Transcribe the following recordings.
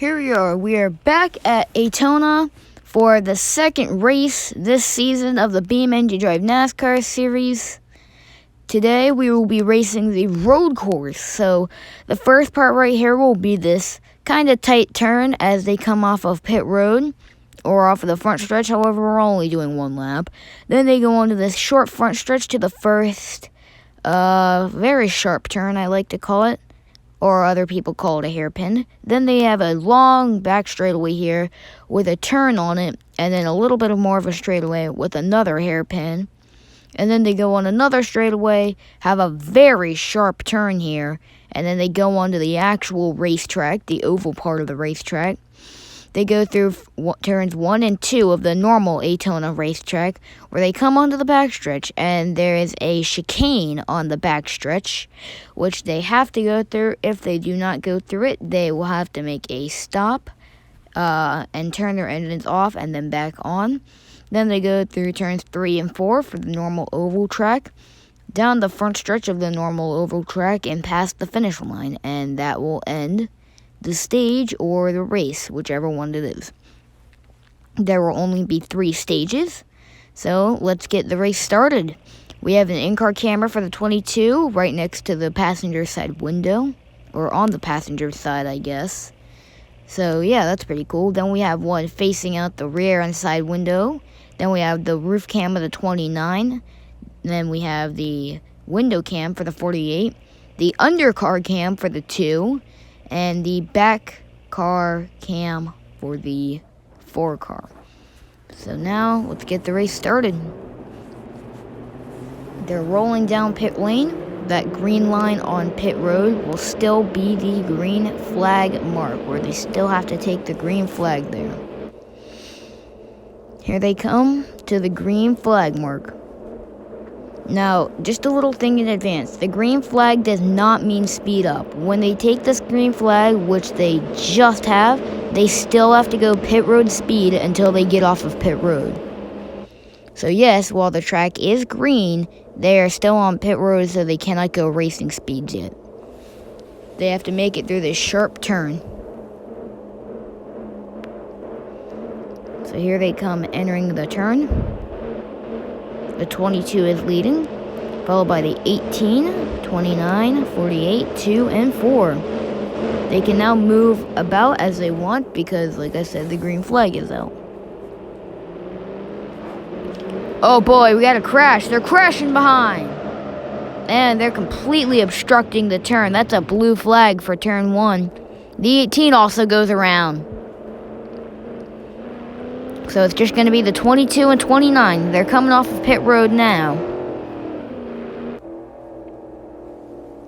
Here we are. We are back at ATE-Ona for the second race this season of the BeamNG Drive NASCAR series. Today we will be racing the road course. So the first part right here will be this kind of tight turn as they come off of pit road or off of the front stretch. However, we're only doing one lap. Then they go on to this short front stretch to the first very sharp turn, I like to call it. Or other people call it a hairpin. Then they have a long back straightaway here with a turn on it, and then a little bit more of a straightaway with another hairpin. And then they go on another straightaway, have a very sharp turn here, and then they go on to the actual racetrack, the oval part of the racetrack. They go through turns 1 and 2 of the normal ATE-Ona racetrack, where they come onto the backstretch, and there is a chicane on the backstretch, which they have to go through. If they do not go through it, they will have to make a stop and turn their engines off and then back on. Then they go through turns 3 and 4 for the normal oval track, down the front stretch of the normal oval track, and past the finish line, and that will end the stage or the race, whichever one it is. There will only be 3 stages, so let's get the race started. We have an in-car camera for the 22 right next to the passenger side window, or on the passenger side, I guess. So yeah, that's pretty cool. Then we have one facing out the rear and side window. Then we have the roof cam of the 29. Then we have the window cam for the 48, the undercar cam for the 2, and the back car cam for the 4 car. So now, let's get the race started. They're rolling down pit lane. That green line on pit road will still be the green flag mark, where they still have to take the green flag there. Here they come to the green flag mark. Now, just a little thing in advance. The green flag does not mean speed up. When they take this green flag, which they just have, they still have to go pit road speed until they get off of pit road. So yes, while the track is green, they are still on pit road, so they cannot go racing speeds yet. They have to make it through this sharp turn. So here they come entering the turn. The 22 is leading, followed by the 18, 29, 48, 2, and 4. They can now move about as they want because, like I said, the green flag is out. Oh boy, we got a crash. They're crashing behind. And they're completely obstructing the turn. That's a blue flag for turn 1. The 18 also goes around. So it's just going to be the 22 and 29. They're coming off of pit road now.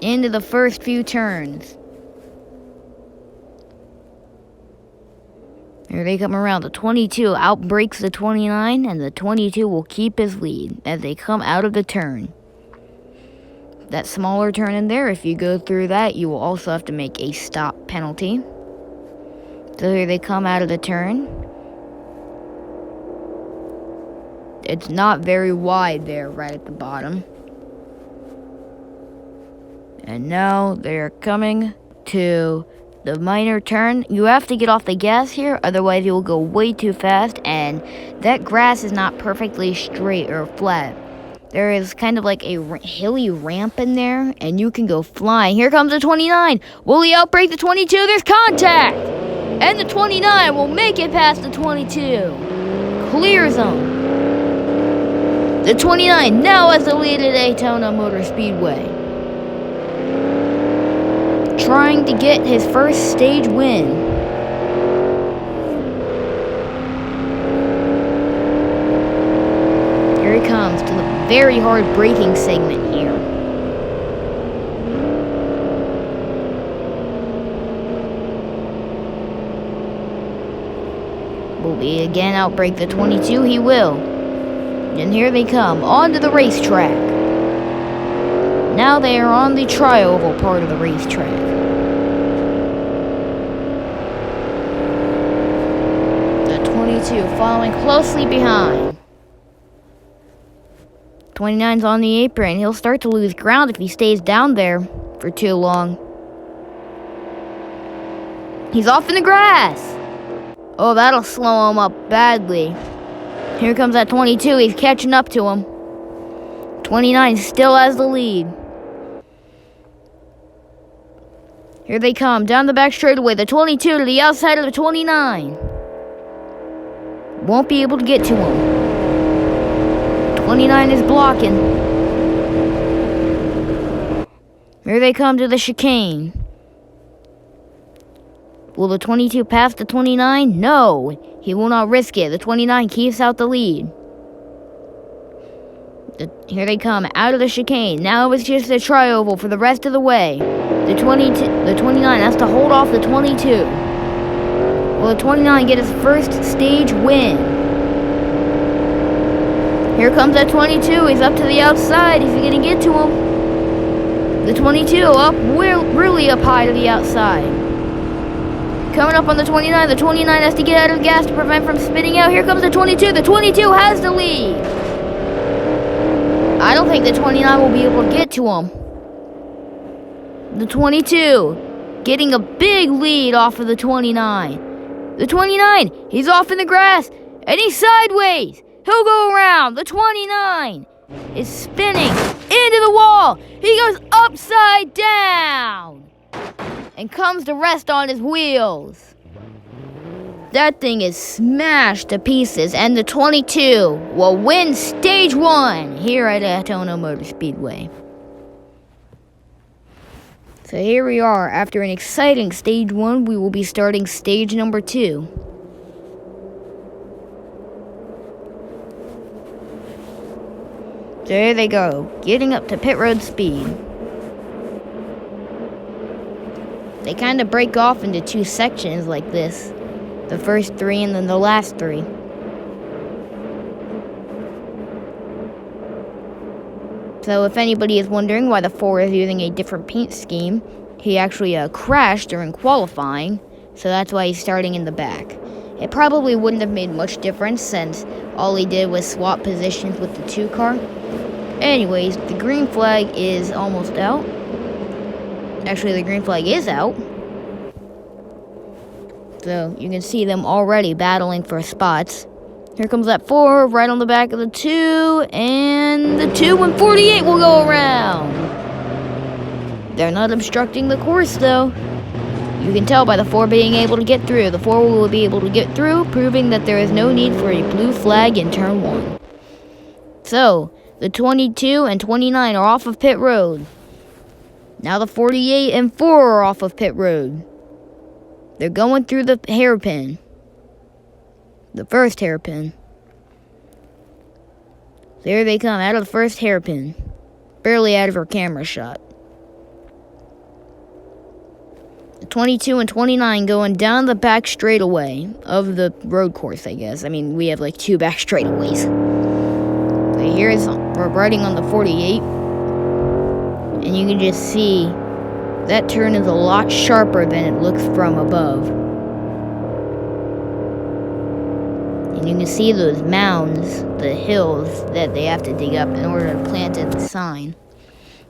Into the first few turns. Here they come around. The 22 outbreaks the 29, and the 22 will keep his lead as they come out of the turn. That smaller turn in there, if you go through that, you will also have to make a stop penalty. So here they come out of the turn. It's not very wide there, right at the bottom. And now they're coming to the minor turn. You have to get off the gas here, otherwise you will go way too fast, and that grass is not perfectly straight or flat. There is kind of like a hilly ramp in there, and you can go flying. Here comes the 29. Will he outbreak the 22? There's contact! And the 29 will make it past the 22. Clears them. The 29 now has the lead at ATE-Ona Motor Speedway. Trying to get his first stage win. Here he comes to the very hard braking segment here. Will he again outbreak the 22? He will. And here they come, onto the racetrack. Now they are on the tri-oval part of the racetrack. The 22 following closely behind. 29's on the apron. He'll start to lose ground if he stays down there for too long. He's off in the grass. Oh, that'll slow him up badly. Here comes that 22. He's catching up to him. 29 still has the lead. Here they come, down the back straightaway. The 22 to the outside of the 29. Won't be able to get to him. 29 is blocking. Here they come to the chicane. Will the 22 pass the 29? No, he will not risk it. The 29 keeps out the lead. Here they come, out of the chicane. Now it's just a tri-oval for the rest of the way. The 29 has to hold off the 22. Will the 29 get his first stage win? Here comes that 22. He's up to the outside. Is he going to get to him? The 22 up, really up high to the outside. Coming up on the 29. The 29 has to get out of the gas to prevent from spinning out. Here comes the 22. The 22 has the lead. I don't think the 29 will be able to get to him. The 22 getting a big lead off of the 29. The 29, he's off in the grass, and he's sideways. He'll go around. The 29 is spinning into the wall. He goes upside down and comes to rest on his wheels. That thing is smashed to pieces, and the 22 will win stage 1 here at ATE-Ona Motor Speedway. So here we are. After an exciting stage 1, we will be starting stage number 2. There they go, getting up to pit road speed. They kind of break off into 2 sections like this. The first 3 and then the last 3. So if anybody is wondering why the 4 is using a different paint scheme, he actually crashed during qualifying, so that's why he's starting in the back. It probably wouldn't have made much difference since all he did was swap positions with the 2 car. Anyways, the green flag is almost out. Actually, the green flag is out. So you can see them already battling for spots. Here comes that 4 right on the back of the 2, and the 2 and 48 will go around. They're not obstructing the course though. You can tell by the 4 being able to get through. The 4 will be able to get through, proving that there is no need for a blue flag in turn 1. So, the 22 and 29 are off of pit road. Now the 48 and 4 are off of pit road. They're going through the hairpin. The first hairpin. There they come, out of the first hairpin. Barely out of her camera shot. The 22 and 29 going down the back straightaway of the road course, I guess. I mean, we have like 2 back straightaways. So here's, we're riding on the 48. And you can just see that turn is a lot sharper than it looks from above. And you can see those mounds, the hills that they have to dig up in order to plant in the sign.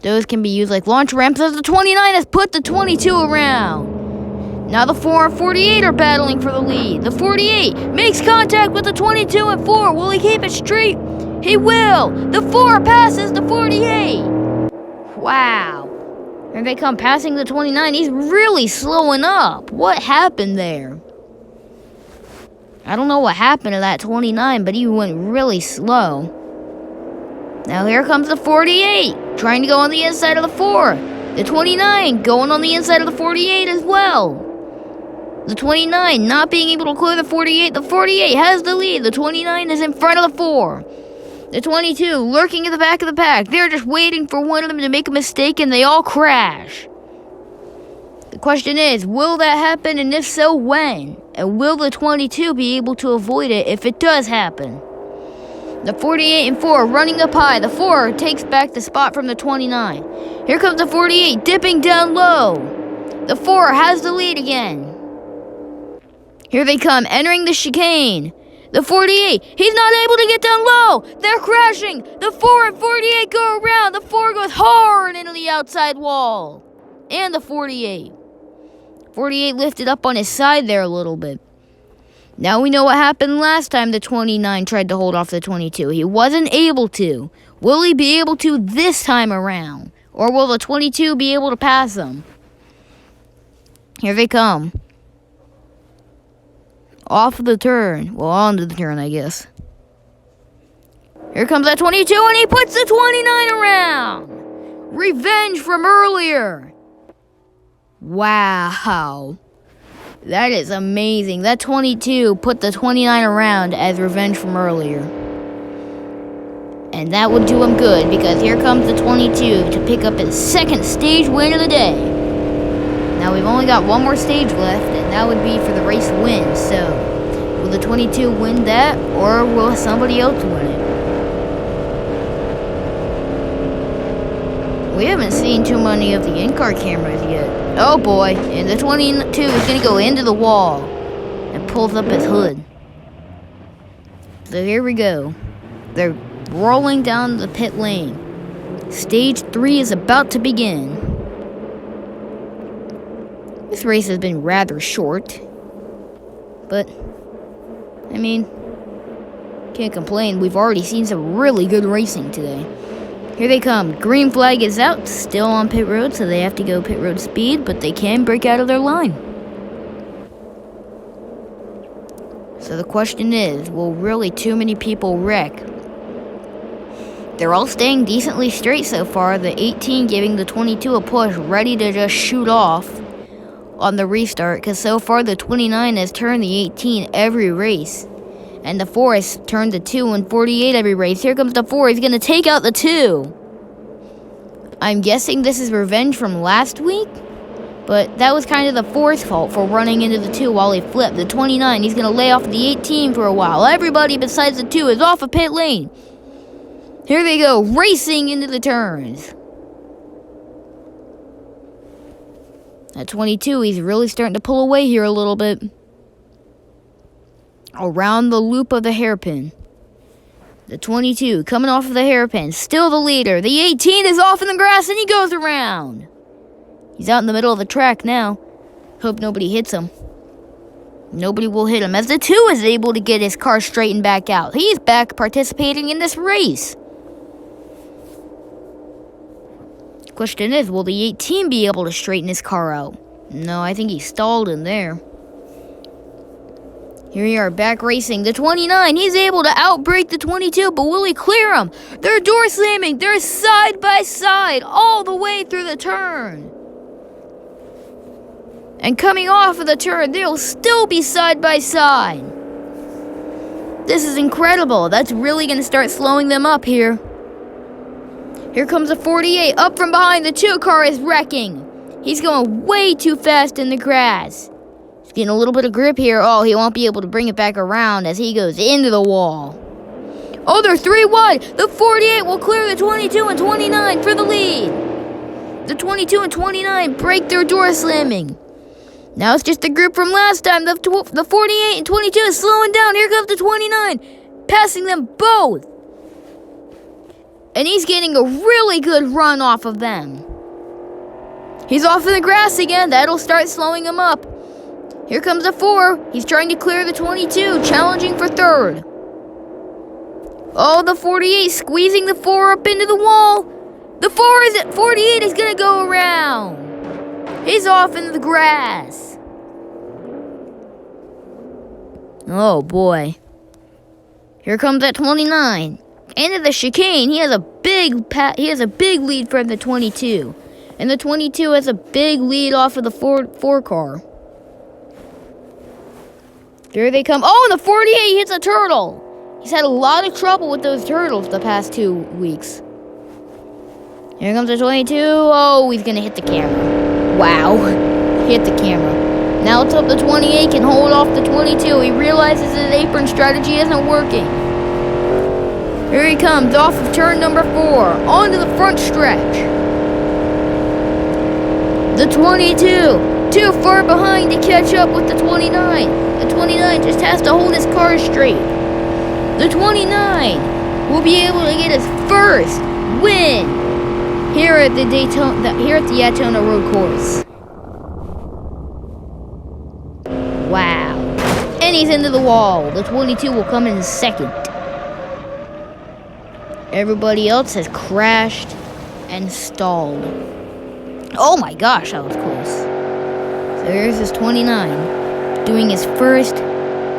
Those can be used like launch ramps as the 29 has put the 22 around. Now the 4 and 48 are battling for the lead. The 48 makes contact with the 22 and 4. Will he keep it straight? He will. The 4 passes the 48. Wow. Here they come passing the 29. He's really slowing up. What happened there? I don't know what happened to that 29, but he went really slow. Now here comes the 48, trying to go on the inside of the 4. The 29 going on the inside of the 48 as well. The 29 not being able to clear the 48. The 48 has the lead. The 29 is in front of the 4. The 22 lurking in the back of the pack. They're just waiting for one of them to make a mistake and they all crash. The question is, will that happen, and if so, when? And will the 22 be able to avoid it if it does happen? The 48 and 4 running up high. The 4 takes back the spot from the 29. Here comes the 48 dipping down low. The 4 has the lead again. Here they come, entering the chicane. The 48, he's not able to get down low. They're crashing. The 4 and 48 go around. The 4 goes hard into the outside wall. And the 48. 48 lifted up on his side there a little bit. Now we know what happened last time the 29 tried to hold off the 22. He wasn't able to. Will he be able to this time around? Or will the 22 be able to pass him? Here they come. Off the turn. Well, onto the turn, I guess. Here comes that 22, and he puts the 29 around. Revenge from earlier. Wow. That is amazing. That 22 put the 29 around as revenge from earlier. And that would do him good, because here comes the 22 to pick up his second stage win of the day. Now we've only got one more stage left, and that would be for the race win. So, will the 22 win that, or will somebody else win it? We haven't seen too many of the in-car cameras yet. Oh boy, and the 22 is going to go into the wall and pulls up his hood. So here we go. They're rolling down the pit lane. Stage 3 is about to begin. This race has been rather short, but, I mean, can't complain. We've already seen some really good racing today. Here they come. Green flag is out, still on pit road, so they have to go pit road speed, but they can break out of their line. So the question is, will really too many people wreck? They're all staying decently straight so far, the 18 giving the 22 a push, ready to just shoot off on the restart, because so far the 29 has turned the 18 every race. And the 4 has turned the 2 and 48 every race. Here comes the 4. He's going to take out the 2. I'm guessing this is revenge from last week. But that was kind of the 4's fault for running into the 2 while he flipped. The 29, he's going to lay off the 18 for a while. Everybody besides the 2 is off of pit lane. Here they go, racing into the turns. At 22, he's really starting to pull away here a little bit. Around the loop of the hairpin. The 22 coming off of the hairpin. Still the leader. The 18 is off in the grass and he goes around. He's out in the middle of the track now. Hope nobody hits him. Nobody will hit him as the 2 is able to get his car straightened back out. He's back participating in this race. Question is, will the 18 be able to straighten his car out? No, I think he stalled in there. Here we are, back racing. The 29, he's able to outbrake the 22, but will he clear him? They're door slamming. They're side by side all the way through the turn. And coming off of the turn, they'll still be side by side. This is incredible. That's really going to start slowing them up here. Here comes the 48. Up from behind, the 2 car is wrecking. He's going way too fast in the grass. He's getting a little bit of grip here. Oh, he won't be able to bring it back around as he goes into the wall. Oh, they're 3 wide. The 48 will clear the 22 and 29 for the lead. The 22 and 29 break their door slamming. Now it's just the group from last time. The 48 and 22 is slowing down. Here comes the 29, passing them both. And he's getting a really good run off of them. He's off in the grass again. That'll start slowing him up. Here comes the 4. He's trying to clear the 22, challenging for 3rd. Oh, the 48 squeezing the 4 up into the wall. The 48 is going to go around. He's off in the grass. Oh, boy. Here comes that 29. Into the chicane. He has a big lead from the 22. And the 22 has a big lead off of the 4 car. There they come. Oh, and the 48 hits a turtle. He's had a lot of trouble with those turtles the past 2 weeks. Here comes the 22. Oh, he's going to hit the camera. Wow. Hit the camera. Now let's hope the 28 can hold off the 22. He realizes his apron strategy isn't working. Here he comes off of turn number 4. Onto the front stretch. The 22. Too far behind to catch up with the 29. The 29 just has to hold his car straight. The 29 will be able to get his first win here at the ATE-Ona Road Course. Wow. And he's into the wall. The 22 will come in second. Everybody else has crashed and stalled. Oh my gosh, that was close. So here's his 29, doing his first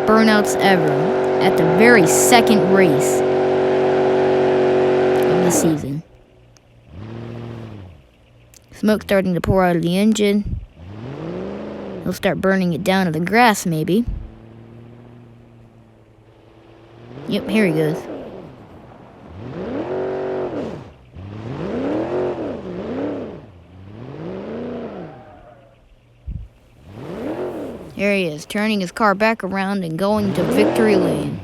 burnouts ever at the very second race of the season. Smoke starting to pour out of the engine. He'll start burning it down to the grass, maybe. Yep, here he goes. Here he is, turning his car back around and going to victory lane.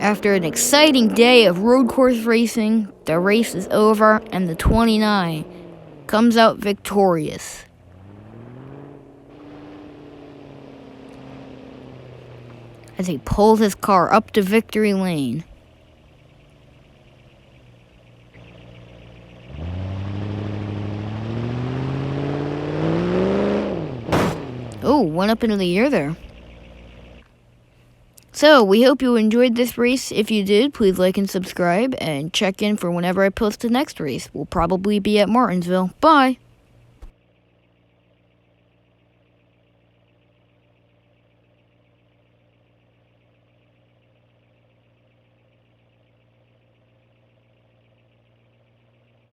After an exciting day of road course racing, the race is over and the 29 comes out victorious. As he pulls his car up to victory lane. Oh, went up into the air there. So, we hope you enjoyed this race. If you did, please like and subscribe, and check in for whenever I post the next race. We'll probably be at Martinsville. Bye!